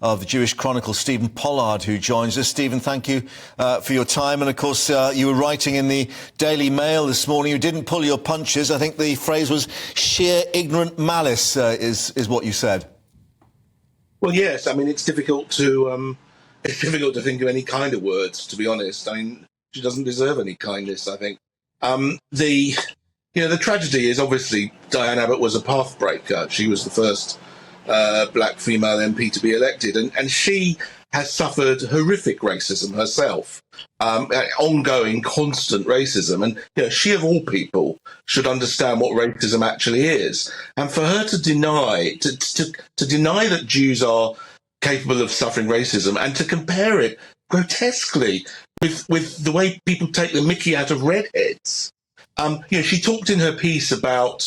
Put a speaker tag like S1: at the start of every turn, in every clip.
S1: of the Jewish Chronicle, Stephen Pollard, who joins us. Stephen, thank you for your time. And, of course, you were writing in the Daily Mail this morning. You didn't pull your punches. I think the phrase was sheer ignorant malice is what you said.
S2: Well, yes. I mean, it's difficult to think of any kind of words, to be honest. I mean, she doesn't deserve any kindness, I think. The tragedy is obviously Diane Abbott was a pathbreaker. She was the first black female MP to be elected, and she has suffered horrific racism herself, ongoing, constant racism. And she, of all people, should understand what racism actually is. And for her to deny that Jews are capable of suffering racism and to compare it grotesquely with the way people take the mickey out of redheads. She talked in her piece about,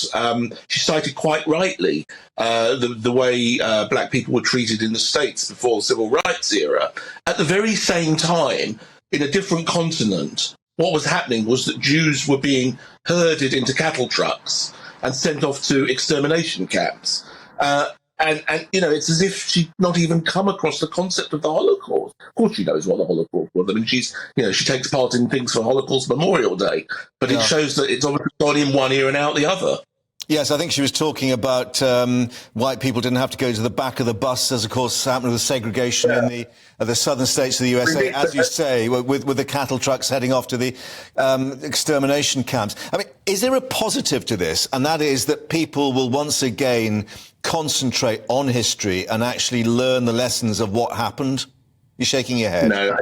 S2: she cited quite rightly the way black people were treated in the States before the Civil Rights era. At the very same time, in a different continent, what was happening was that Jews were being herded into cattle trucks and sent off to extermination camps. And it's as if she'd not even come across the concept of the Holocaust. Of course she knows what the Holocaust was. I mean, she takes part in things for Holocaust Memorial Day, but it shows that it's obviously gone in one ear and out the other.
S1: Yes, I think she was talking about white people didn't have to go to the back of the bus, as of course happened with the segregation in the southern states of the USA, as you say, with the cattle trucks heading off to the extermination camps. I mean, is there a positive to this? And that is that people will once again concentrate on history and actually learn the lessons of what happened? You're shaking your head.
S2: No,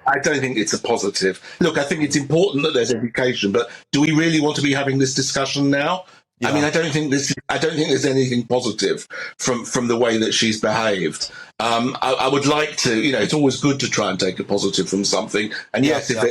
S2: I don't think it's a positive. Look, I think it's important that there's education, but do we really want to be having this discussion now? Yeah. I mean, I don't think there's anything positive from the way that she's behaved. I would like to, it's always good to try and take a positive from something. And yes, if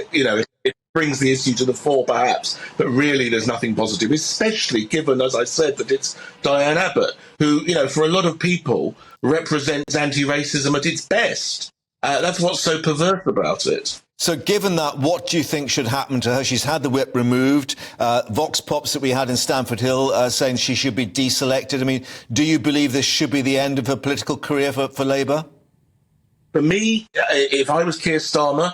S2: it brings the issue to the fore, perhaps, but really there's nothing positive, especially given, as I said, that it's Diane Abbott, who, for a lot of people represents anti-racism at its best. That's what's so perverse about it.
S1: So given that, what do you think should happen to her? She's had the whip removed. Vox Pops that we had in Stamford Hill saying she should be deselected. I mean, do you believe this should be the end of her political career for Labour?
S2: For me, if I was Keir Starmer,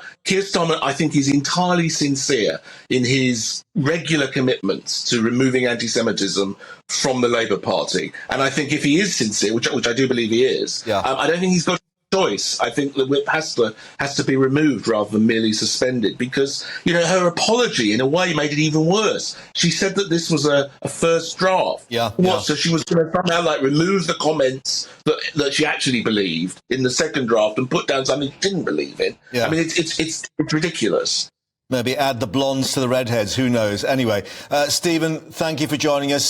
S2: I think, is entirely sincere in his regular commitments to removing anti-Semitism from the Labour Party. And I think if he is sincere, which I do believe he is, I don't think he's got choice. I think the whip has to be removed rather than merely suspended, because her apology in a way made it even worse. She said that this was a first draft. So she was going to somehow remove the comments that she actually believed in the second draft and put down something she didn't believe in. I mean, it's ridiculous.
S1: Maybe add the blondes to the redheads, who knows? Anyway, Stephen, thank you for joining us.